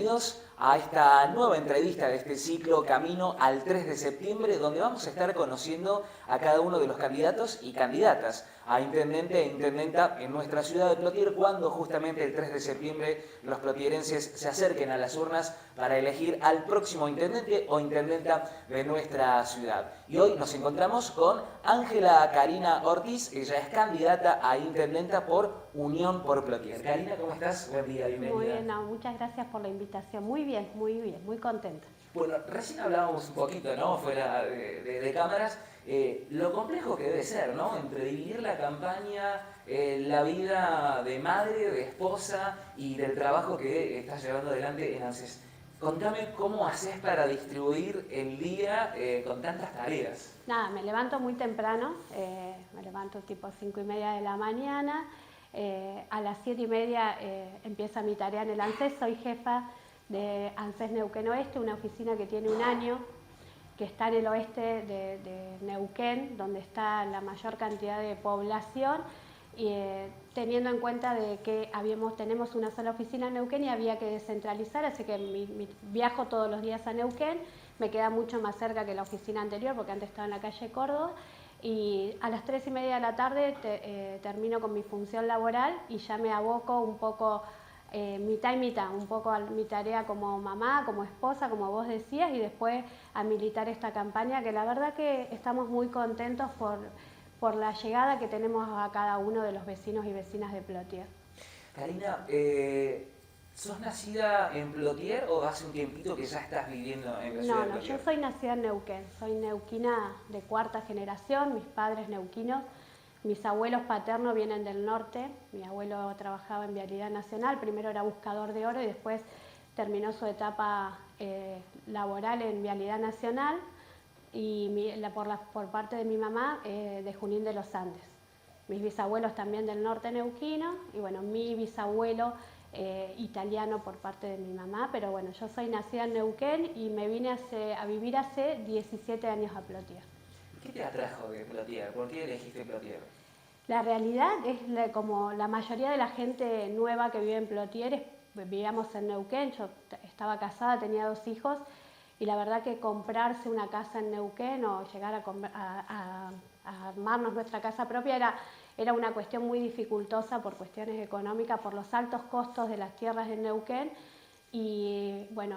bienvenidos a esta nueva entrevista de este ciclo Camino al 3 de septiembre, donde vamos a estar conociendo a cada uno de los candidatos y candidatas a intendente e intendenta en nuestra ciudad de Plotier, cuando justamente el 3 de septiembre los plotierenses se acerquen a las urnas para elegir al próximo intendente o intendenta de nuestra ciudad. Y hoy nos encontramos con Ángela Karina Ortiz, ella es candidata a intendenta por Unión por Plotier. Karina, ¿cómo estás? Buen día, bienvenida. Muy bien, no, muchas gracias por la invitación. Muy bien, muy contenta. Bueno, recién hablábamos un poquito, ¿no? Fuera de cámaras, lo complejo que debe ser, ¿no? Entre dividir la campaña, la vida de madre, de esposa y del trabajo que estás llevando adelante en ANSES. Contame cómo haces para distribuir el día con tantas tareas. Nada, me levanto muy temprano, me levanto tipo 5:30 de la mañana. A las 7:30 empieza mi tarea en el ANSES. Soy jefa de ANSES Neuquén Oeste, una oficina que tiene un año, que está en el oeste de Neuquén, donde está la mayor cantidad de población, y teniendo en cuenta de que tenemos una sola oficina en Neuquén y había que descentralizar, así que viajo todos los días a Neuquén. Me queda mucho más cerca que la oficina anterior, porque antes estaba en la calle Córdoba, y a las 3:30 de la tarde termino con mi función laboral y ya me aboco un poco mitad y mitad, un poco a mi tarea como mamá, como esposa, como vos decías, y después a militar esta campaña, que la verdad que estamos muy contentos por la llegada que tenemos a cada uno de los vecinos y vecinas de Plotier. Karina, ¿sos nacida en Plotier o hace un tiempito que ya estás viviendo en la ciudad de Plotier? Yo soy nacida en Neuquén, soy neuquina de cuarta generación, mis padres neuquinos. Mis abuelos paternos vienen del norte. Mi abuelo trabajaba en Vialidad Nacional, primero era buscador de oro y después terminó su etapa laboral en Vialidad Nacional, y por parte de mi mamá de Junín de los Andes. Mis bisabuelos también del norte neuquino, y bueno, mi bisabuelo italiano por parte de mi mamá, pero bueno, yo soy nacida en Neuquén y me vine a vivir hace 17 años a Plotier. ¿Qué te atrajo de Plotier? ¿Por qué elegiste Plotier? La realidad es como la mayoría de la gente nueva que vive en Plotier, vivíamos en Neuquén. Yo estaba casada, tenía 2 hijos, y la verdad que comprarse una casa en Neuquén o llegar a armarnos nuestra casa propia era una cuestión muy dificultosa por cuestiones económicas, por los altos costos de las tierras en Neuquén. Y bueno,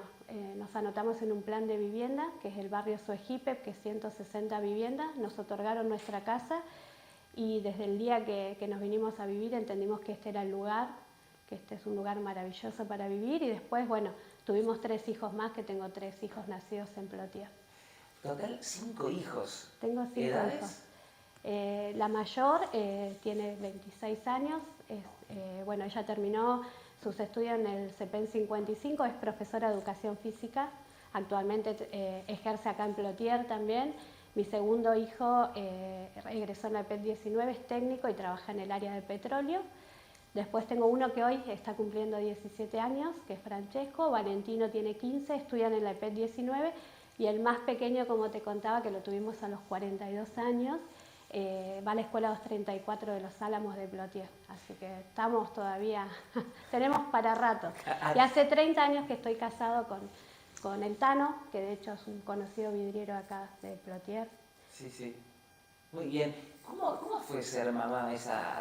nos anotamos en un plan de vivienda, que es el barrio Suejipep, que es 160 viviendas. Nos otorgaron nuestra casa y desde el día que nos vinimos a vivir entendimos que este era el lugar, que este es un lugar maravilloso para vivir. Y después, bueno, tuvimos 3 hijos más, que tengo 3 hijos nacidos en Plotier. Total, 5 hijos. Tengo 5 hijos. La mayor tiene 26 años, bueno, ella terminó sus estudios en el CEPEN 55, es profesora de educación física, actualmente ejerce acá en Plotier también. Mi segundo hijo egresó en la EPET 19, es técnico y trabaja en el área de petróleo. Después tengo uno que hoy está cumpliendo 17 años, que es Francesco. Valentino tiene 15, estudian en la EPET 19, y el más pequeño, como te contaba, que lo tuvimos a los 42 años, va a la escuela 234 de los Álamos de Plotier, así que estamos todavía, tenemos para rato. Y hace 30 años que estoy casado con el Tano, que de hecho es un conocido vidriero acá de Plotier. Sí, sí. Muy bien. ¿Cómo fue ser mamá a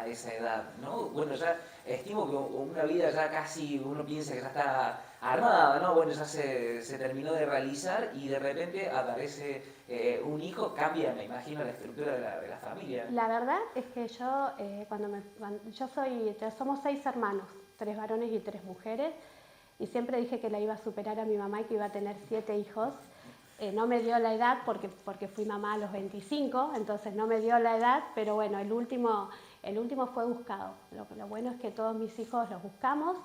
esa edad, ¿no? Bueno, ya estimo que una vida ya casi uno piensa que ya está armada, ¿no? Bueno, ya se terminó de realizar y de repente aparece un hijo, cambia, me imagino, la estructura de la familia. La verdad es que yo, somos 6 hermanos, 3 varones y 3 mujeres, y siempre dije que la iba a superar a mi mamá y que iba a tener 7 hijos. No me dio la edad porque fui mamá a los 25, entonces no me dio la edad, pero bueno, el último fue buscado. Lo bueno es que todos mis hijos los buscamos.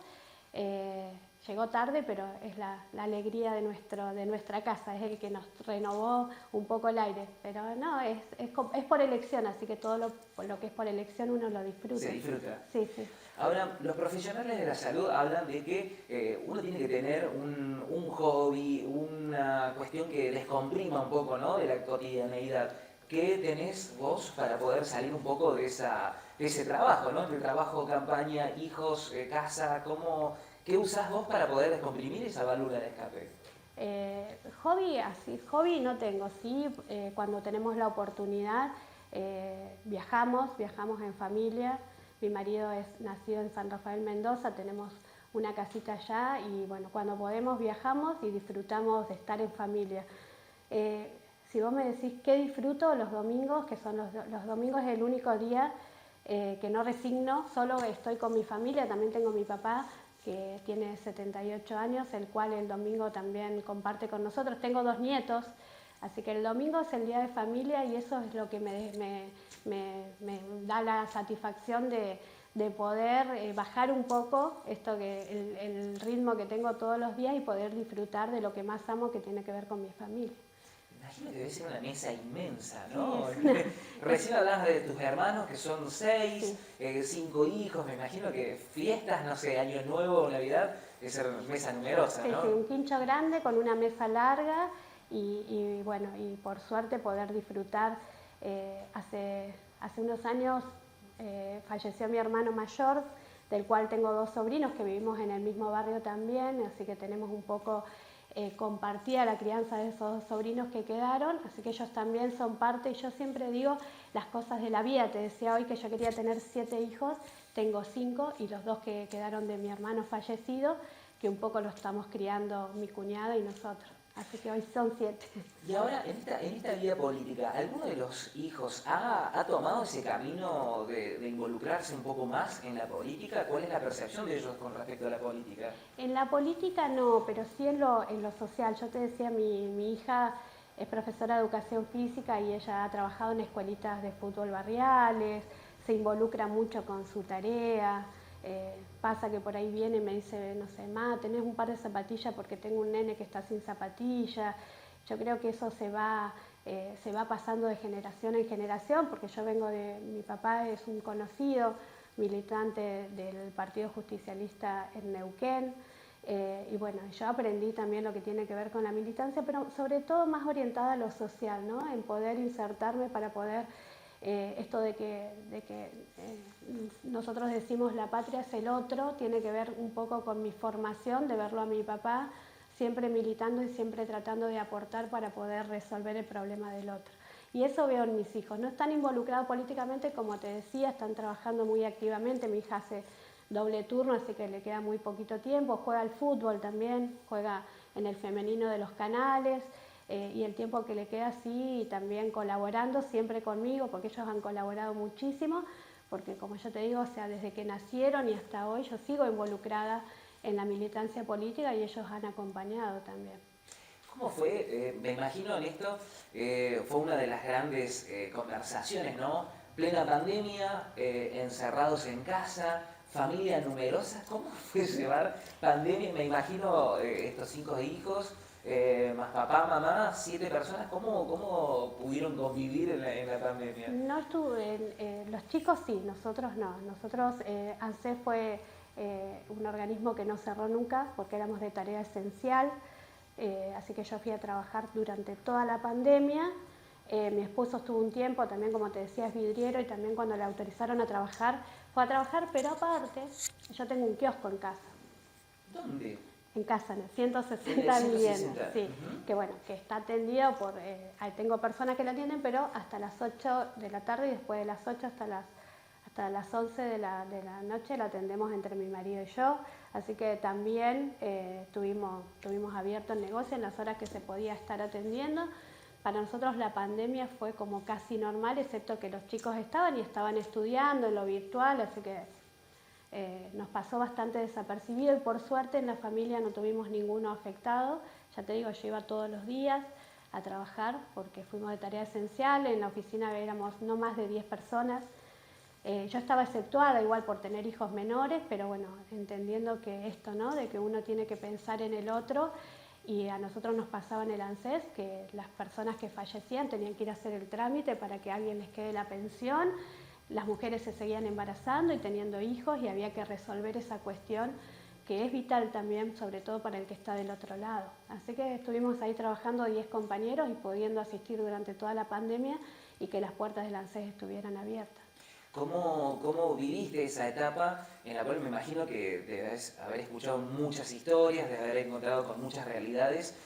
Llegó tarde, pero es la alegría de nuestra casa, es el que nos renovó un poco el aire. Pero no, es por elección, así que todo lo que es por elección uno lo disfruta. Se disfruta. Sí, sí. Ahora, los profesionales de la salud hablan de que uno tiene que tener un hobby, una cuestión que descomprima un poco, ¿no?, de la cotidianeidad. ¿Qué tenés vos para poder salir un poco de ese trabajo, ¿no?, entre trabajo, campaña, hijos, casa? ¿Qué usás vos para poder descomprimir esa válvula de escape? Hobby no tengo, sí, cuando tenemos la oportunidad viajamos en familia. Mi marido es nacido en San Rafael, Mendoza, tenemos una casita allá y bueno, cuando podemos viajamos y disfrutamos de estar en familia. Si vos me decís qué disfruto los domingos, que son los domingos es el único día que no resigno, solo estoy con mi familia, también tengo mi papá que tiene 78 años, el cual el domingo también comparte con nosotros. Tengo 2 nietos, así que el domingo es el día de familia y eso es lo que me da la satisfacción de poder bajar un poco el ritmo que tengo todos los días y poder disfrutar de lo que más amo, que tiene que ver con mi familia. Imagino que debe ser una mesa inmensa, ¿no? Sí, Recién hablabas de tus hermanos, que son 6, sí. 5 hijos, me imagino que fiestas, no sé, Año Nuevo o Navidad, debe ser mesa numerosa, ¿no? Sí, un quincho grande con una mesa larga y bueno, y por suerte poder disfrutar. Hace unos años falleció mi hermano mayor, del cual tengo 2 sobrinos que vivimos en el mismo barrio también, así que tenemos un poco compartida la crianza de esos sobrinos que quedaron, así que ellos también son parte, y yo siempre digo las cosas de la vida. Te decía hoy que yo quería tener 7 hijos, tengo 5 y los 2 que quedaron de mi hermano fallecido, que un poco lo estamos criando mi cuñada y nosotros. Así que hoy son 7. Y ahora, en esta vida política, ¿alguno de los hijos ha tomado ese camino de involucrarse un poco más en la política? ¿Cuál es la percepción de ellos con respecto a la política? En la política no, pero sí en lo social. Yo te decía, mi hija es profesora de educación física y ella ha trabajado en escuelitas de fútbol barriales, se involucra mucho con su tarea. Pasa que por ahí viene y me dice, no sé, ma, tenés un par de zapatillas porque tengo un nene que está sin zapatillas. Yo creo que eso se va pasando de generación en generación, porque yo vengo mi papá es un conocido militante del Partido Justicialista en Neuquén, y bueno, yo aprendí también lo que tiene que ver con la militancia, pero sobre todo más orientada a lo social, ¿no? En poder insertarme para poder esto de que nosotros decimos la patria es el otro, tiene que ver un poco con mi formación, de verlo a mi papá siempre militando y siempre tratando de aportar para poder resolver el problema del otro. Y eso veo en mis hijos. No están involucrados políticamente, como te decía, están trabajando muy activamente. Mi hija hace doble turno, así que le queda muy poquito tiempo. Juega al fútbol también, juega en el femenino de los canales. Y el tiempo que le queda así, también colaborando siempre conmigo, porque ellos han colaborado muchísimo, porque como yo te digo, o sea, desde que nacieron y hasta hoy yo sigo involucrada en la militancia política y ellos han acompañado también. ¿Cómo fue? Me imagino en esto, fue una de las grandes conversaciones, ¿no? Plena pandemia, encerrados en casa, familia numerosa. ¿Cómo fue llevar pandemia? Me imagino estos 5 hijos, más papá, mamá, 7 personas. ¿Cómo pudieron convivir en la pandemia? No estuve, los chicos sí, nosotros no. Nosotros, ANSES fue un organismo que no cerró nunca porque éramos de tarea esencial. Así que yo fui a trabajar durante toda la pandemia. Mi esposo estuvo un tiempo, también como te decía, es vidriero, y también cuando le autorizaron a trabajar, fue a trabajar, pero aparte, yo tengo un kiosco en casa. ¿Dónde? En casa, en el 160 viviendas, sí, que bueno, que está atendido por, tengo personas que lo atienden, pero hasta las 8 de la tarde y después de las 8 hasta las 11 de la noche lo atendemos entre mi marido y yo, así que también tuvimos abierto el negocio en las horas que se podía estar atendiendo. Para nosotros la pandemia fue como casi normal, excepto que los chicos estaban estudiando en lo virtual, así que nos pasó bastante desapercibido y por suerte en la familia no tuvimos ninguno afectado. Ya te digo, yo iba todos los días a trabajar porque fuimos de tarea esencial, en la oficina éramos no más de 10 personas. Yo estaba exceptuada igual por tener hijos menores, pero bueno, entendiendo que esto, ¿no? De que uno tiene que pensar en el otro, y a nosotros nos pasaba en el ANSES que las personas que fallecían tenían que ir a hacer el trámite para que a alguien les quede la pensión. Las mujeres se seguían embarazando y teniendo hijos y había que resolver esa cuestión que es vital también, sobre todo para el que está del otro lado. Así que estuvimos ahí trabajando 10 compañeros y pudiendo asistir durante toda la pandemia y que las puertas del ANSES estuvieran abiertas. ¿Cómo viviste esa etapa en la cual me imagino que debes haber escuchado muchas historias, de haber encontrado con muchas realidades?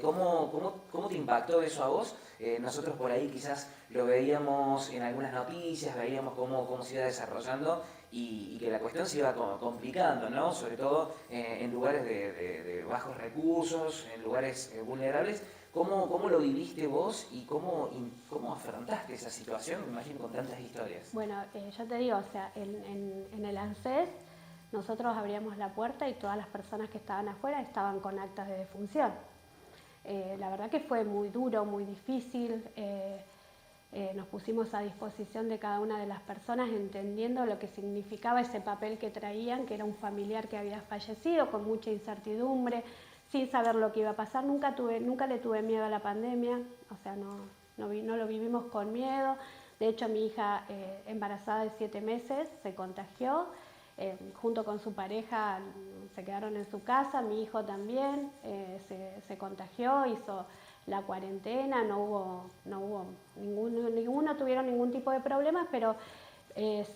¿Cómo te impactó eso a vos? Nosotros por ahí quizás lo veíamos en algunas noticias, veíamos cómo se iba desarrollando y que la cuestión se iba complicando, ¿no? Sobre todo en lugares de bajos recursos, en lugares vulnerables. ¿Cómo lo viviste vos y cómo afrontaste esa situación? Me imagino con tantas historias. Bueno, yo te digo, o sea, en el ANSES nosotros abríamos la puerta y todas las personas que estaban afuera estaban con actas de defunción. La verdad que fue muy duro, muy difícil. Nos pusimos a disposición de cada una de las personas entendiendo lo que significaba ese papel que traían, que era un familiar que había fallecido con mucha incertidumbre, sin saber lo que iba a pasar. Nunca le tuve miedo a la pandemia, o sea, no lo vivimos con miedo. De hecho, mi hija embarazada de 7 meses se contagió, junto con su pareja se quedaron en su casa, mi hijo también se contagió, hizo la cuarentena, ninguno tuvieron ningún tipo de problemas, pero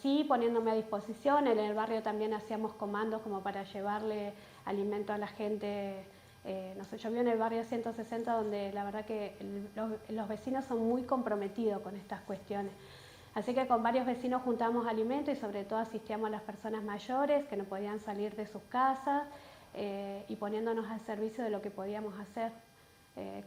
sí poniéndome a disposición. En el barrio también hacíamos comandos como para llevarle alimento a la gente. No sé, yo vivo en el barrio 160, donde la verdad que los vecinos son muy comprometidos con estas cuestiones. Así que con varios vecinos juntamos alimento y sobre todo asistíamos a las personas mayores que no podían salir de sus casas y poniéndonos al servicio de lo que podíamos hacer.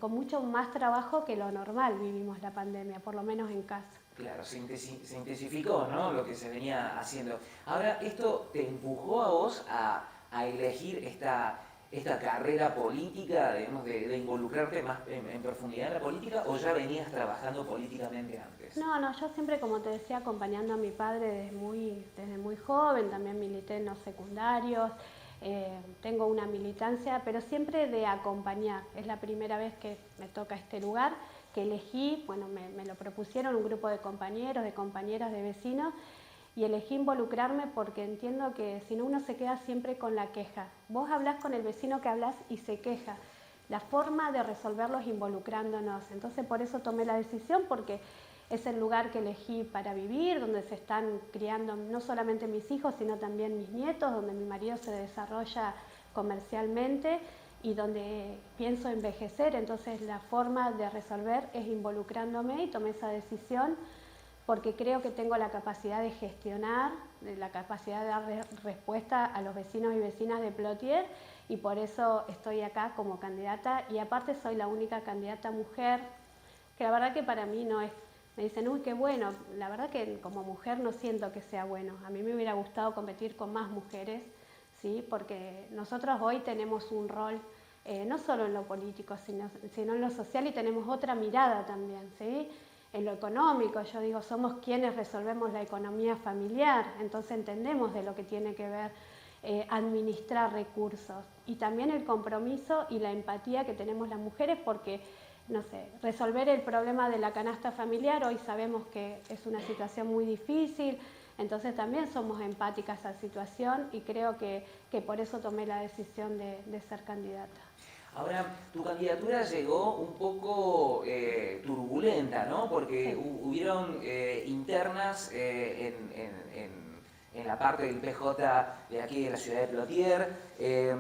Con mucho más trabajo que lo normal vivimos la pandemia, por lo menos en casa. Claro, se intensificó, ¿no?, lo que se venía haciendo. Ahora, ¿esto te empujó a vos a elegir esta carrera política, digamos, de involucrarte más en profundidad en la política, o ya venías trabajando políticamente antes? No, yo siempre, como te decía, acompañando a mi padre desde muy joven, también milité en los secundarios. Tengo una militancia, pero siempre de acompañar. Es la primera vez que me toca este lugar, que elegí, bueno, me lo propusieron un grupo de compañeros, de compañeras, de vecinos, y elegí involucrarme porque entiendo que si no uno se queda siempre con la queja. Vos hablás con el vecino que hablás y se queja. La forma de resolverlo es involucrándonos. Entonces por eso tomé la decisión, porque es el lugar que elegí para vivir, donde se están criando no solamente mis hijos, sino también mis nietos, donde mi marido se desarrolla comercialmente y donde pienso envejecer. Entonces la forma de resolver es involucrándome, y tomé esa decisión porque creo que tengo la capacidad de gestionar, la capacidad de dar respuesta a los vecinos y vecinas de Plotier, y por eso estoy acá como candidata. Y aparte soy la única candidata mujer, que la verdad que para mí no es. Me dicen, uy, qué bueno. La verdad que como mujer no siento que sea bueno. A mí me hubiera gustado competir con más mujeres, ¿sí? Porque nosotros hoy tenemos un rol, no solo en lo político, sino en lo social, y tenemos otra mirada también, ¿sí? En lo económico, yo digo, somos quienes resolvemos la economía familiar, entonces entendemos de lo que tiene que ver administrar recursos. Y también el compromiso y la empatía que tenemos las mujeres, porque no sé, resolver el problema de la canasta familiar, hoy sabemos que es una situación muy difícil, entonces también somos empáticas a esa situación, y creo que por eso tomé la decisión de ser candidata. Ahora, tu candidatura llegó un poco turbulenta, ¿no? Porque Sí. hubieron internas en la parte del PJ de aquí de la ciudad de Plotier,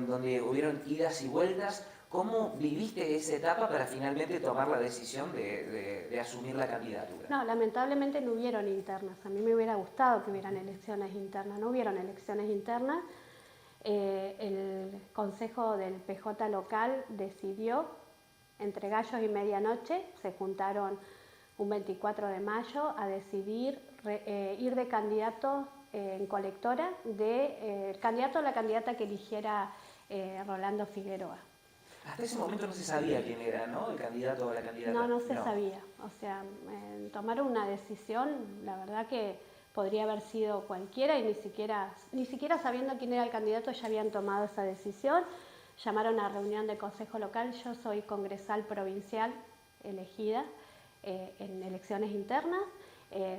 donde hubieron idas y vueltas. ¿Cómo viviste esa etapa para finalmente tomar la decisión de asumir la candidatura? No, lamentablemente no hubieron internas. A mí me hubiera gustado que hubieran elecciones internas. No hubieron elecciones internas. El consejo del PJ local decidió, entre gallos y medianoche, se juntaron un 24 de mayo a decidir ir de candidato en colectora, el candidato o la candidata que eligiera Rolando Figueroa. Hasta ese momento no se sabía quién era, ¿no?, el candidato o la candidata. No se sabía. O sea, tomaron una decisión, la verdad que podría haber sido cualquiera, y ni siquiera sabiendo quién era el candidato ya habían tomado esa decisión. Llamaron a reunión de consejo local. Yo soy congresal provincial elegida en elecciones internas.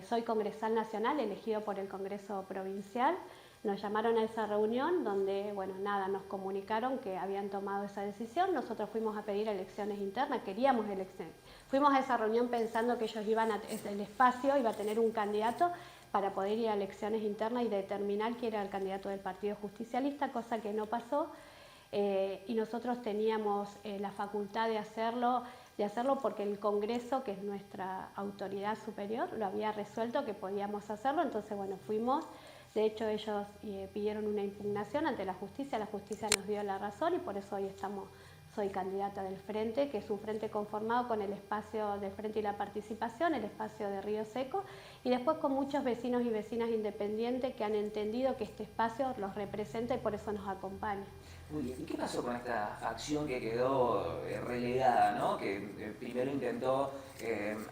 Soy congresal nacional elegido por el Congreso Provincial. Nos llamaron a esa reunión donde, bueno, nada, nos comunicaron que habían tomado esa decisión. Nosotros fuimos a pedir elecciones internas, queríamos elecciones. Fuimos a esa reunión pensando que ellos el espacio iba a tener un candidato, para poder ir a elecciones internas y determinar quién era el candidato del Partido Justicialista, cosa que no pasó. Y nosotros teníamos la facultad de hacerlo porque el Congreso, que es nuestra autoridad superior, lo había resuelto que podíamos hacerlo, entonces bueno, fuimos. De hecho ellos pidieron una impugnación ante la justicia nos dio la razón y por eso hoy soy candidata del Frente, que es un frente conformado con el espacio del Frente y la Participación, el espacio de Río Seco, y después con muchos vecinos y vecinas independientes que han entendido que este espacio los representa y por eso nos acompaña. Muy bien. ¿Y qué pasó con esta facción que quedó relegada, ¿no? Que primero intentó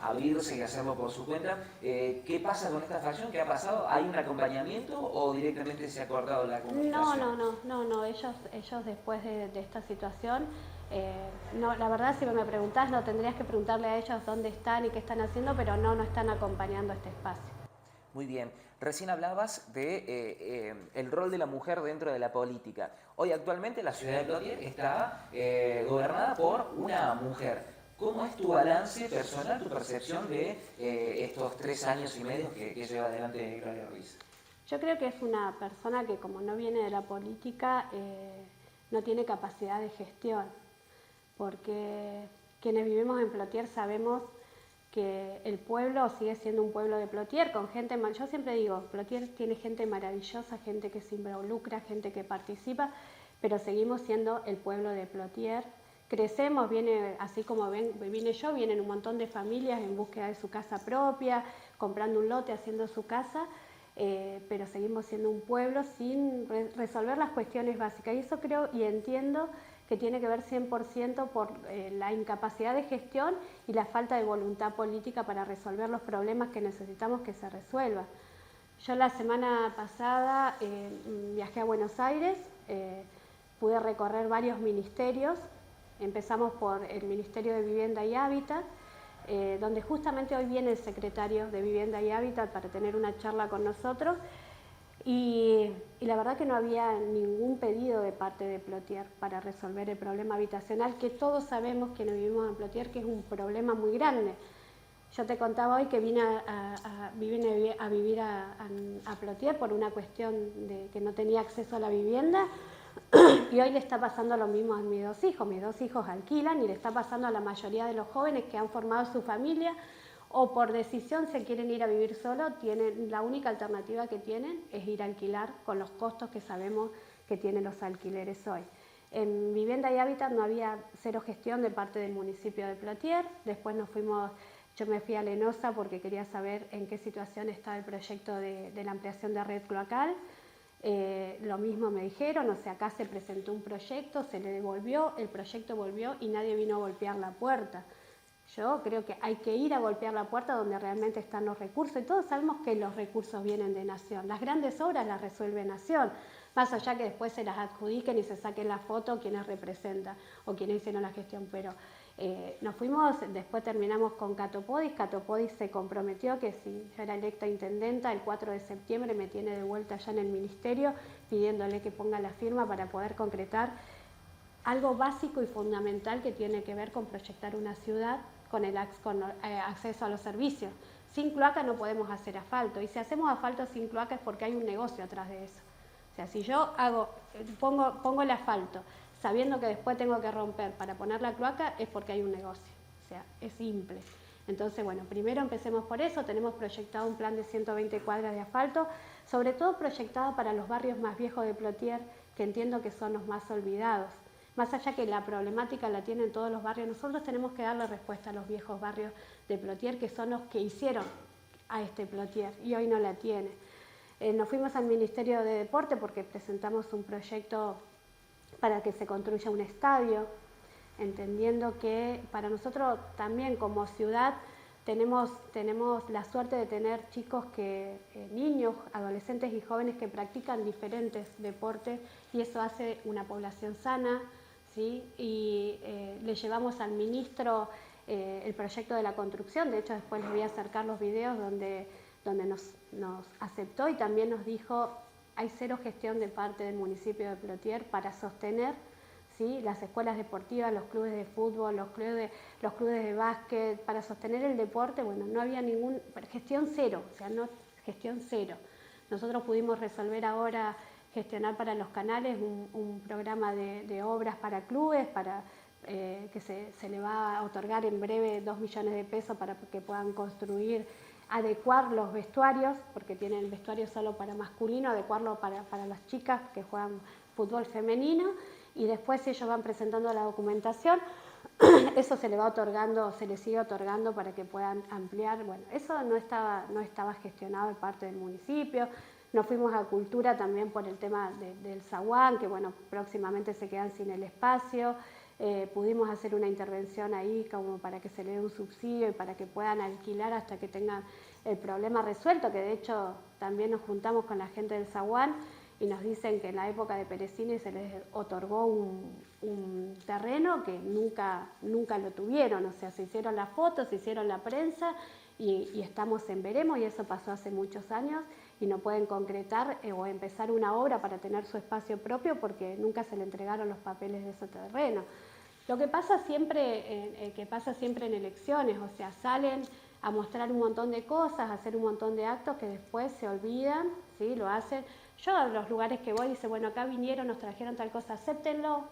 abrirse y hacerlo por su cuenta? ¿Qué pasa con esta facción? ¿Qué ha pasado? ¿Hay un acompañamiento o directamente se ha cortado la comunicación? No. Ellos después de esta situación, no, la verdad si me preguntás, no tendrías que preguntarle a ellos dónde están y qué están haciendo, pero no están acompañando este espacio. Muy bien. Recién hablabas de el rol de la mujer dentro de la política. Hoy actualmente la ciudad de Plotier está gobernada por una mujer. ¿Cómo es tu balance personal, tu percepción de estos 3 años y medio que lleva adelante Gloria Ruiz? Yo creo que es una persona que como no viene de la política, no tiene capacidad de gestión, porque quienes vivimos en Plotier sabemos que el pueblo sigue siendo un pueblo de Plotier, con gente, yo siempre digo, Plotier tiene gente maravillosa, gente que se involucra, gente que participa, pero seguimos siendo el pueblo de Plotier. Crecemos, así como vine yo, vienen un montón de familias en búsqueda de su casa propia, comprando un lote, haciendo su casa, pero seguimos siendo un pueblo sin resolver las cuestiones básicas. Y eso creo y entiendo que tiene que ver 100% por la incapacidad de gestión y la falta de voluntad política para resolver los problemas que necesitamos que se resuelvan. Yo la semana pasada viajé a Buenos Aires, pude recorrer varios ministerios, empezamos por el Ministerio de Vivienda y Hábitat, donde justamente hoy viene el secretario de Vivienda y Hábitat para tener una charla con nosotros. Y la verdad que no había ningún pedido de parte de Plotier para resolver el problema habitacional, que todos sabemos quienes vivimos en Plotier que es un problema muy grande. Yo te contaba hoy que vine a vivir a Plotier por una cuestión de que no tenía acceso a la vivienda y hoy le está pasando lo mismo a mis 2 hijos. Mis 2 hijos alquilan y le está pasando a la mayoría de los jóvenes que han formado su familia o por decisión se quieren ir a vivir solo, la única alternativa que tienen es ir a alquilar con los costos que sabemos que tienen los alquileres hoy. En Vivienda y Hábitat no había cero gestión de parte del municipio de Plotier, después yo me fui a Lenosa porque quería saber en qué situación está el proyecto de la ampliación de red cloacal. Lo mismo me dijeron, acá se presentó un proyecto, se le devolvió, el proyecto volvió y nadie vino a golpear la puerta. Yo creo que hay que ir a golpear la puerta donde realmente están los recursos y todos sabemos que los recursos vienen de Nación. Las grandes obras las resuelve Nación, más allá que después se las adjudiquen y se saquen la foto quienes representan o quienes hicieron la gestión, pero nos fuimos, después terminamos con Cato Podis se comprometió que si yo era electa intendenta el 4 de septiembre me tiene de vuelta allá en el ministerio pidiéndole que ponga la firma para poder concretar algo básico y fundamental que tiene que ver con proyectar una ciudad con acceso a los servicios. Sin cloaca no podemos hacer asfalto y si hacemos asfalto sin cloaca es porque hay un negocio atrás de eso. O sea, si yo pongo el asfalto sabiendo que después tengo que romper para poner la cloaca es porque hay un negocio. O sea, es simple. Entonces, bueno, primero empecemos por eso, tenemos proyectado un plan de 120 cuadras de asfalto, sobre todo proyectado para los barrios más viejos de Plotier, que entiendo que son los más olvidados. Más allá que la problemática la tienen todos los barrios, nosotros tenemos que darle respuesta a los viejos barrios de Plotier, que son los que hicieron a este Plotier, y hoy no la tiene. Nos fuimos al Ministerio de Deporte porque presentamos un proyecto para que se construya un estadio, entendiendo que para nosotros también como ciudad tenemos la suerte de tener chicos niños, adolescentes y jóvenes que practican diferentes deportes y eso hace una población sana, ¿sí? Y le llevamos al ministro el proyecto de la construcción, de hecho después les voy a acercar los videos donde nos aceptó y también nos dijo hay cero gestión de parte del municipio de Plotier para sostener, ¿sí?, las escuelas deportivas, los clubes de fútbol, los clubes de básquet, para sostener el deporte, bueno, no había gestión cero, o sea, gestión cero. Nosotros pudimos resolver ahora, gestionar para los canales un programa de obras para clubes, que se le va a otorgar en breve 2 millones de pesos para que puedan construir, adecuar los vestuarios, porque tienen vestuario solo para masculino, adecuarlo para las chicas que juegan fútbol femenino, y después ellos van presentando la documentación, eso se le va otorgando, se le sigue otorgando para que puedan ampliar. Bueno, eso no estaba gestionado de parte del municipio. Nos fuimos a Cultura también por el tema del zaguán, que bueno, próximamente se quedan sin el espacio. Pudimos hacer una intervención ahí como para que se le dé un subsidio y para que puedan alquilar hasta que tengan el problema resuelto, que de hecho también nos juntamos con la gente del zaguán y nos dicen que en la época de Peresini se les otorgó un terreno que nunca lo tuvieron, o sea, se hicieron las fotos, se hicieron la prensa y estamos en veremos, y eso pasó hace muchos años y no pueden concretar o empezar una obra para tener su espacio propio porque nunca se le entregaron los papeles de ese terreno. Lo que pasa siempre en elecciones, o sea, salen a mostrar un montón de cosas, a hacer un montón de actos que después se olvidan, ¿sí? Lo hacen. Yo a los lugares que voy dice, bueno, acá vinieron, nos trajeron tal cosa, acéptenlo,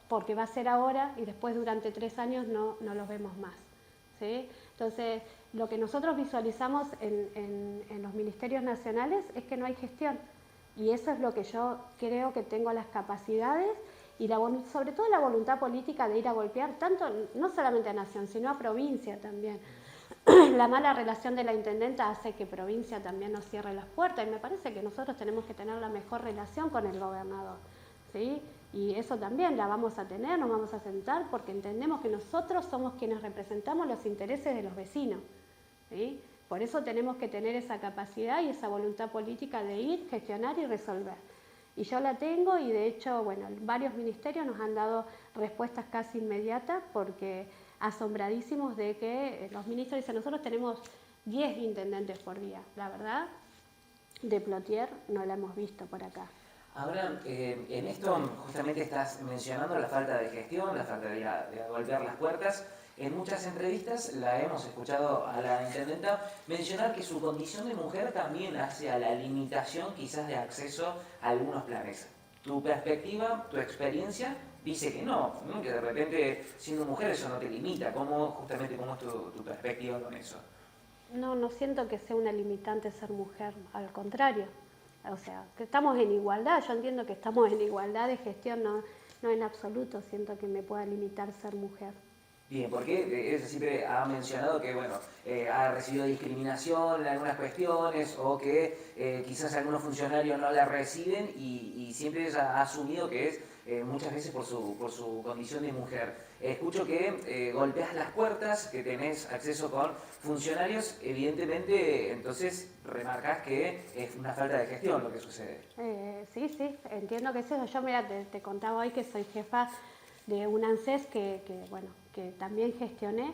porque va a ser ahora y después durante 3 años no los vemos más, ¿sí? Entonces, lo que nosotros visualizamos en los ministerios nacionales es que no hay gestión, y eso es lo que yo creo que tengo las capacidades y sobre todo la voluntad política de ir a golpear tanto, no solamente a Nación, sino a provincia también. La mala relación de la intendenta hace que provincia también nos cierre las puertas, y me parece que nosotros tenemos que tener la mejor relación con el gobernador, ¿sí? Y eso también la vamos a tener, nos vamos a sentar, porque entendemos que nosotros somos quienes representamos los intereses de los vecinos, ¿sí? Por eso tenemos que tener esa capacidad y esa voluntad política de ir, gestionar y resolver. Y yo la tengo, y de hecho, bueno, varios ministerios nos han dado respuestas casi inmediatas, porque asombradísimos de que los ministros dicen, nosotros tenemos 10 intendentes por día. La verdad, de Plotier no la hemos visto por acá. Ahora, en esto justamente estás mencionando la falta de gestión, la falta de golpear las puertas. En muchas entrevistas la hemos escuchado a la intendenta mencionar que su condición de mujer también hace a la limitación quizás de acceso a algunos planes. Tu perspectiva, tu experiencia dice que no, que de repente siendo mujer eso no te limita. ¿Cómo es tu perspectiva con eso? No siento que sea una limitante ser mujer, al contrario. O sea, que estamos en igualdad, yo entiendo que estamos en igualdad de gestión, no en absoluto siento que me pueda limitar ser mujer. Bien, porque ella siempre ha mencionado que bueno, ha recibido discriminación en algunas cuestiones o que quizás algunos funcionarios no la reciben y siempre ella ha asumido que es muchas veces por su condición de mujer. Escucho que golpeas las puertas, que tenés acceso con funcionarios, evidentemente entonces remarcás que es una falta de gestión lo que sucede. Sí, entiendo que es eso. Yo mira, te contaba hoy que soy jefa de un ANSES que también gestioné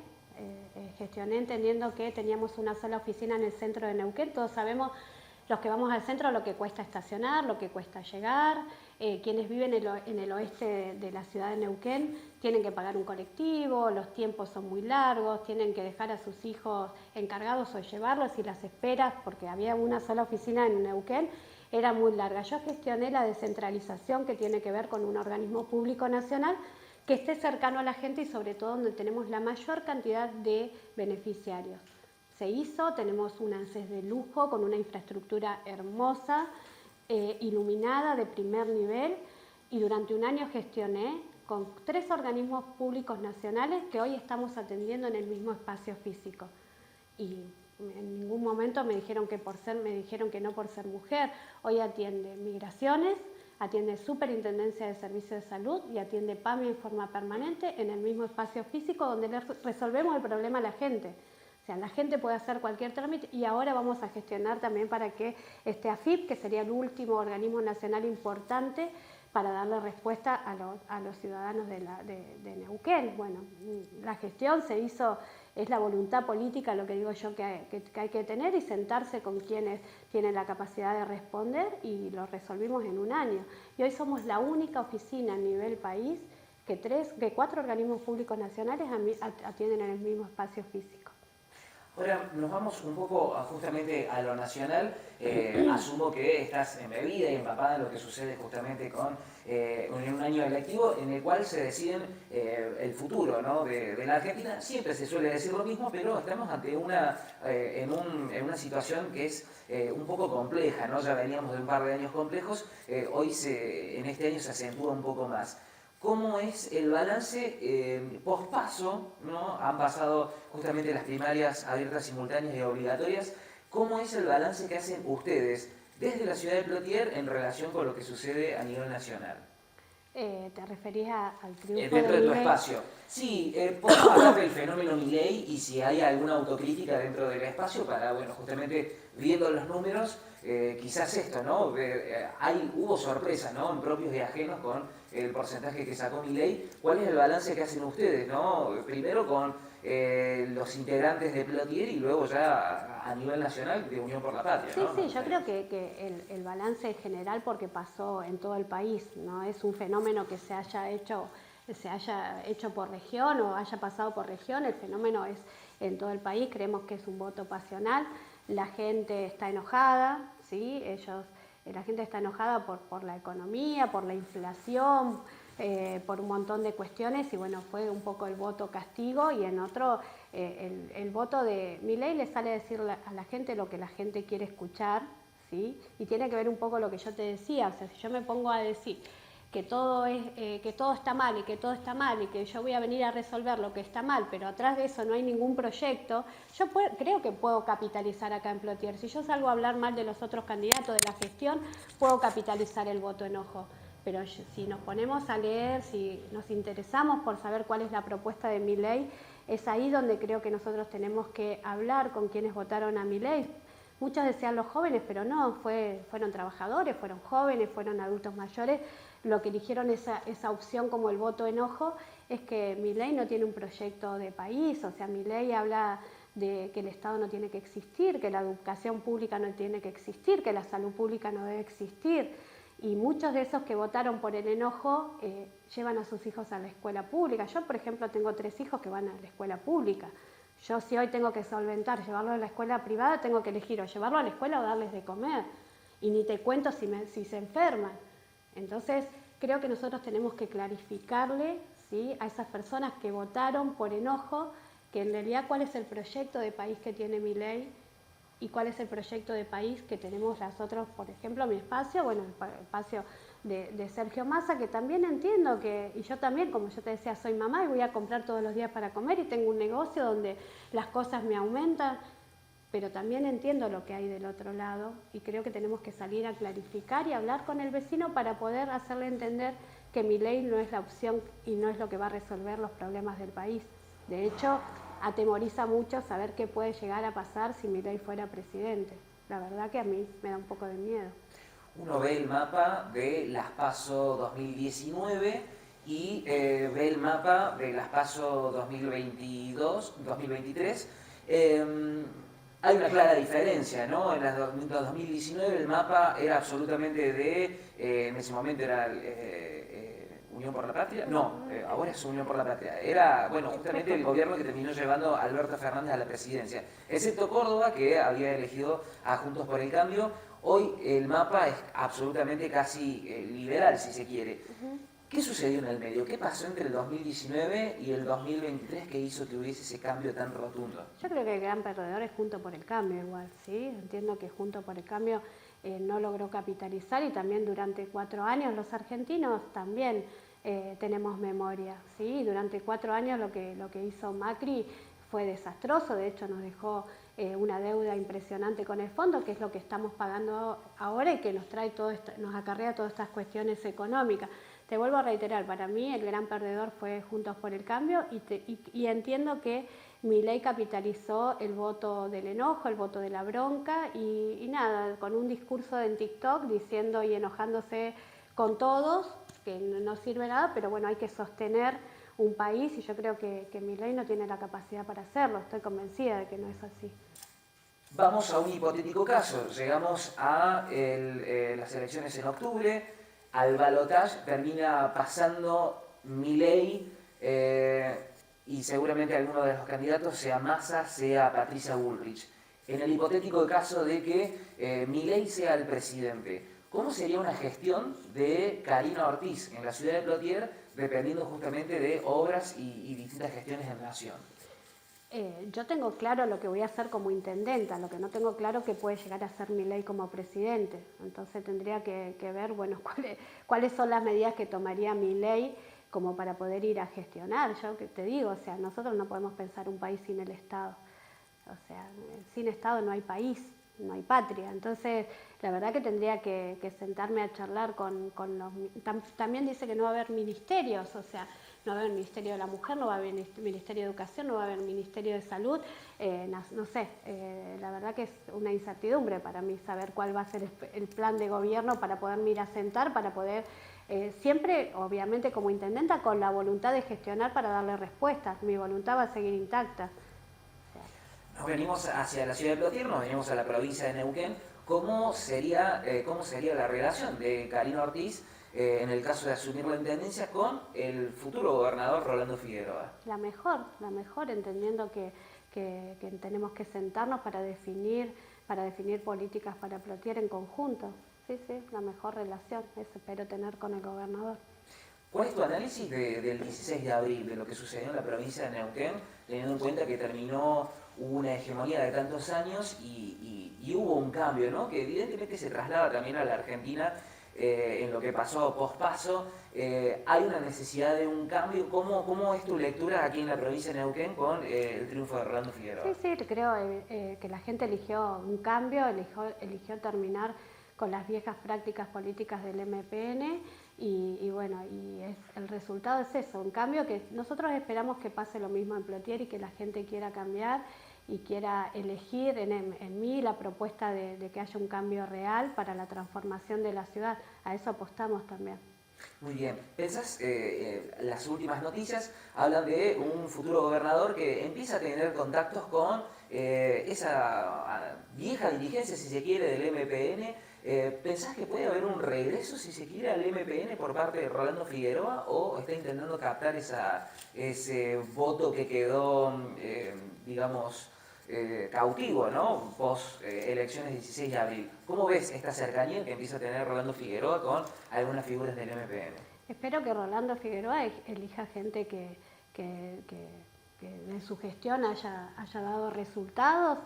entendiendo que teníamos una sola oficina en el centro de Neuquén. Todos sabemos, los que vamos al centro, lo que cuesta estacionar, lo que cuesta llegar. Quienes viven en el oeste de la ciudad de Neuquén tienen que pagar un colectivo, los tiempos son muy largos, tienen que dejar a sus hijos encargados o llevarlos, y las esperas, porque había una sola oficina en Neuquén, era muy larga. Yo gestioné la descentralización, que tiene que ver con un organismo público nacional que esté cercano a la gente y sobre todo donde tenemos la mayor cantidad de beneficiarios. Se hizo, tenemos un ANSES de lujo con una infraestructura hermosa, iluminada de primer nivel, y durante un año gestioné con 3 organismos públicos nacionales que hoy estamos atendiendo en el mismo espacio físico. Y en ningún momento me dijeron que no por ser mujer. Hoy atiende Migraciones, atiende Superintendencia de Servicios de Salud y atiende PAMI en forma permanente en el mismo espacio físico, donde le resolvemos el problema a la gente. O sea, la gente puede hacer cualquier trámite, y ahora vamos a gestionar también para que este AFIP, que sería el último organismo nacional importante para darle respuesta a los ciudadanos de Neuquén. Bueno, la gestión se hizo, es la voluntad política, lo que digo yo que hay que tener, y sentarse con quienes tienen la capacidad de responder, y lo resolvimos en un año. Y hoy somos la única oficina a nivel país que 4 organismos públicos nacionales atienden en el mismo espacio físico. Ahora nos vamos un poco justamente a lo nacional. Asumo que estás embebida y empapada en lo que sucede justamente en un año electivo en el cual se deciden el futuro, ¿no?, de la Argentina. Siempre se suele decir lo mismo, pero estamos ante en una situación que es un poco compleja, ¿no? Ya veníamos de un par de años complejos, en este año se acentúa un poco más. ¿Cómo es el balance post-paso, ¿no? Han pasado justamente las primarias abiertas, simultáneas y obligatorias. ¿Cómo es el balance que hacen ustedes desde la ciudad de Plotier en relación con lo que sucede a nivel nacional? ¿Te referís al triunfo Dentro de tu Milei? espacio. Sí, podemos hablar del fenómeno Milei y si hay alguna autocrítica dentro del espacio para, bueno, justamente viendo los números, quizás esto, ¿no? Hubo sorpresas, ¿no?, en propios y ajenos con el porcentaje que sacó Milei. ¿Cuál es el balance que hacen ustedes, ¿no? Primero con los integrantes de Plotier y luego ya a nivel nacional de Unión por la Patria, Sí, ¿no? sí, yo creo que el balance es general porque pasó en todo el país, no es un fenómeno que se haya hecho por región o haya pasado por región, el fenómeno es en todo el país, creemos que es un voto pasional, la gente está enojada, ¿sí? La gente está enojada por la economía, por la inflación, por un montón de cuestiones y bueno, fue un poco el voto castigo y en otro el voto de Milei le sale a decir a la gente lo que la gente quiere escuchar, ¿sí? Y tiene que ver un poco lo que yo te decía, o sea, si yo me pongo a decir que todo está mal y que todo está mal y que yo voy a venir a resolver lo que está mal, pero atrás de eso no hay ningún proyecto, creo que puedo capitalizar acá en Plotier. Si yo salgo a hablar mal de los otros candidatos de la gestión, puedo capitalizar el voto enojo. Pero si nos ponemos a leer, si nos interesamos por saber cuál es la propuesta de Milei, es ahí donde creo que nosotros tenemos que hablar con quienes votaron a Milei. Muchos decían los jóvenes, pero no, fueron trabajadores, fueron jóvenes, fueron adultos mayores. Lo que eligieron esa opción como el voto enojo es que Milei no tiene un proyecto de país, o sea, Milei habla de que el Estado no tiene que existir, que la educación pública no tiene que existir, que la salud pública no debe existir. Y muchos de esos que votaron por el enojo llevan a sus hijos a la escuela pública. Yo, por ejemplo, tengo 3 hijos que van a la escuela pública. Yo si hoy tengo que solventar, llevarlo a la escuela privada, tengo que elegir o llevarlo a la escuela o darles de comer. Y ni te cuento si se enferman. Entonces, creo que nosotros tenemos que clarificarle, ¿sí?, a esas personas que votaron por enojo, que en realidad cuál es el proyecto de país que tiene Milei y cuál es el proyecto de país que tenemos nosotros, por ejemplo, mi espacio, bueno, el espacio de Sergio Massa, que también entiendo y yo también, como yo te decía, soy mamá y voy a comprar todos los días para comer y tengo un negocio donde las cosas me aumentan, pero también entiendo lo que hay del otro lado y creo que tenemos que salir a clarificar y hablar con el vecino para poder hacerle entender que Milei no es la opción y no es lo que va a resolver los problemas del país. De hecho, atemoriza mucho saber qué puede llegar a pasar si Milei fuera presidente. La verdad que a mí me da un poco de miedo. Uno ve el mapa de las PASO 2019 y ve el mapa de las PASO 2023. Hay una clara diferencia, ¿no? En las 2019 el mapa era absolutamente en ese momento era Unión por la Patria, no, ahora es Unión por la Patria. Era, bueno, justamente el gobierno que terminó llevando a Alberto Fernández a la presidencia, excepto Córdoba, que había elegido a Juntos por el Cambio. Hoy el mapa es absolutamente casi liberal, si se quiere. ¿Qué sucedió en el medio? ¿Qué pasó entre el 2019 y el 2023 que hizo que hubiese ese cambio tan rotundo? Yo creo que el gran perdedor es Juntos por el Cambio igual, ¿sí? Entiendo que Juntos por el Cambio no logró capitalizar y también durante 4 años los argentinos también tenemos memoria, ¿sí? Durante 4 años lo que hizo Macri fue desastroso, de hecho nos dejó una deuda impresionante con el fondo, que es lo que estamos pagando ahora y que nos acarrea todas estas cuestiones económicas. Te vuelvo a reiterar, para mí el gran perdedor fue Juntos por el Cambio y entiendo que Milei capitalizó el voto del enojo, el voto de la bronca y nada, con un discurso en TikTok diciendo y enojándose con todos, que no sirve nada, pero bueno, hay que sostener un país y yo creo que Milei no tiene la capacidad para hacerlo, estoy convencida de que no es así. Vamos a un hipotético caso, llegamos a las elecciones en octubre, al balotaje termina pasando Milei y seguramente alguno de los candidatos, sea Massa, sea Patricia Bullrich. En el hipotético caso de que Milei sea el presidente, ¿cómo sería una gestión de Karina Ortiz en la ciudad de Plotier, dependiendo justamente de obras y distintas gestiones en Nación? Yo tengo claro lo que voy a hacer como intendenta, lo que no tengo claro que puede llegar a ser Milei como presidente. Entonces tendría que ver, bueno, cuáles son las medidas que tomaría Milei como para poder ir a gestionar. Yo que te digo, o sea, nosotros no podemos pensar un país sin el Estado. O sea, sin Estado no hay país, no hay patria. Entonces, la verdad que tendría que sentarme a charlar con los... También dice que no va a haber ministerios, o sea, no va a haber Ministerio de la Mujer, no va a haber Ministerio de Educación, no va a haber Ministerio de Salud, no sé, la verdad que es una incertidumbre para mí saber cuál va a ser el plan de gobierno para poderme ir a sentar, para poder, siempre, obviamente como intendenta, con la voluntad de gestionar para darle respuestas. Mi voluntad va a seguir intacta. Nos venimos hacia la ciudad de Plotier, nos venimos a la provincia de Neuquén. ¿Cómo sería la relación de Karina Ortiz en el caso de asumir la intendencia con el futuro gobernador Rolando Figueroa? La mejor, entendiendo que tenemos que sentarnos para definir políticas para Plotier en conjunto. Sí, la mejor relación, eso espero tener con el gobernador. ¿Cuál es tu análisis del 16 de abril, de lo que sucedió en la provincia de Neuquén, teniendo en cuenta que terminó una hegemonía de tantos años y hubo un cambio, ¿no? Que evidentemente se traslada también a la Argentina en lo que pasó pospaso? ¿Hay una necesidad de un cambio? ¿Cómo es tu lectura aquí en la provincia de Neuquén con el triunfo de Rolando Figueroa? Sí, creo que la gente eligió un cambio, eligió terminar con las viejas prácticas políticas del MPN y bueno, el resultado es eso, un cambio que nosotros esperamos que pase lo mismo en Plotier y que la gente quiera cambiar y quiera elegir en mí la propuesta de que haya un cambio real para la transformación de la ciudad. A eso apostamos también. Muy bien. ¿Pensás, las últimas noticias hablan de un futuro gobernador que empieza a tener contactos con esa vieja dirigencia, si se quiere, del MPN? ¿Pensás que puede haber un regreso, si se quiere, al MPN por parte de Rolando Figueroa o está intentando captar ese voto que quedó, digamos, cautivo, ¿no? Post elecciones 16 de abril? ¿Cómo ves esta cercanía que empieza a tener Rolando Figueroa con algunas figuras del MPN? Espero que Rolando Figueroa elija gente que en su gestión haya dado resultados.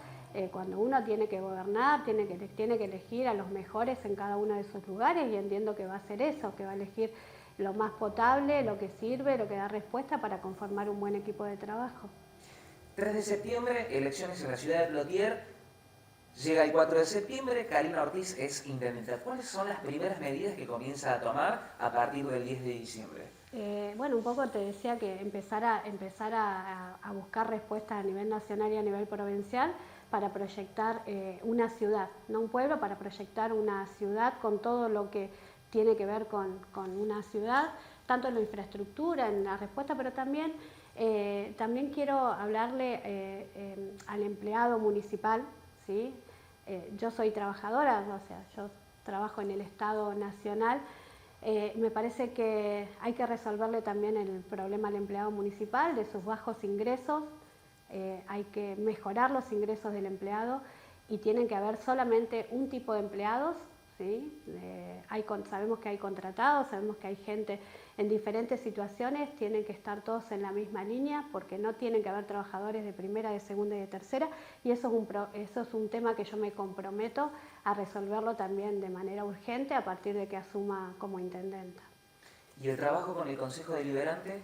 Cuando uno tiene que gobernar, tiene que elegir a los mejores en cada uno de esos lugares y entiendo que va a hacer eso, que va a elegir lo más potable, lo que sirve, lo que da respuesta para conformar un buen equipo de trabajo. 3 de septiembre, elecciones en la ciudad de Plotier. Llega el 4 de septiembre, Karina Ortiz es intendenta. ¿Cuáles son las primeras medidas que comienza a tomar a partir del 10 de diciembre? Bueno, un poco te decía que empezar a buscar respuestas a nivel nacional y a nivel provincial para proyectar una ciudad, no un pueblo, para proyectar una ciudad con todo lo que tiene que ver con una ciudad, tanto en la infraestructura, en la respuesta, pero también quiero hablarle al empleado municipal, ¿sí? Yo soy trabajadora, o sea, yo trabajo en el Estado Nacional. Me parece que hay que resolverle también el problema al empleado municipal de sus bajos ingresos. Hay que mejorar los ingresos del empleado y tienen que haber solamente un tipo de empleados, ¿sí? Sabemos que hay contratados, sabemos que hay gente en diferentes situaciones, tienen que estar todos en la misma línea porque no tienen que haber trabajadores de primera, de segunda y de tercera, y eso es un tema que yo me comprometo a resolverlo también de manera urgente a partir de que asuma como intendenta. ¿Y el trabajo con el Consejo Deliberante?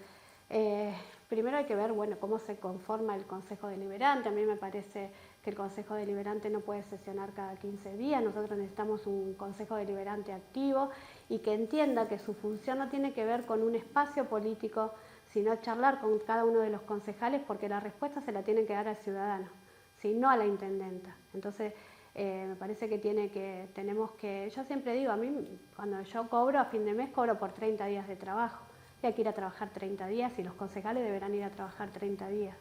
Primero hay que ver, bueno, cómo se conforma el Consejo Deliberante. A mí me parece que el Consejo Deliberante no puede sesionar cada 15 días. Nosotros necesitamos un Consejo Deliberante activo y que entienda que su función no tiene que ver con un espacio político, sino charlar con cada uno de los concejales porque la respuesta se la tiene que dar al ciudadano, ¿sí? No a la intendenta. Entonces, me parece que tenemos que, yo siempre digo, a mí cuando yo cobro a fin de mes cobro por 30 días de trabajo. Y hay que ir a trabajar 30 días y los concejales deberán ir a trabajar 30 días.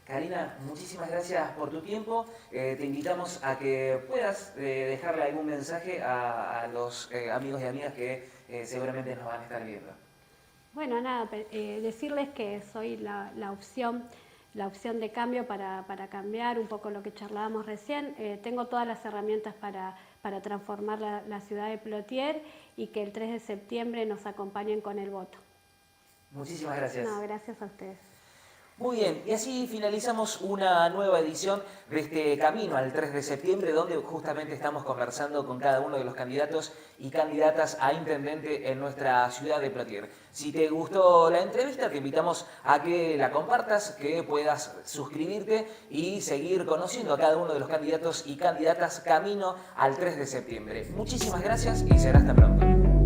Karina, muchísimas gracias por tu tiempo. Te invitamos a que puedas dejarle algún mensaje a los amigos y amigas que seguramente nos van a estar viendo. Bueno, nada, decirles que soy la opción de cambio para cambiar un poco lo que charlábamos recién. Tengo todas las herramientas para transformar la ciudad de Plotier y que el 3 de septiembre nos acompañen con el voto. Muchísimas gracias. No, gracias a ustedes. Muy bien, y así finalizamos una nueva edición de este Camino al 3 de septiembre, donde justamente estamos conversando con cada uno de los candidatos y candidatas a intendente en nuestra ciudad de Plotier. Si te gustó la entrevista, te invitamos a que la compartas, que puedas suscribirte y seguir conociendo a cada uno de los candidatos y candidatas Camino al 3 de septiembre. Muchísimas gracias y será hasta pronto.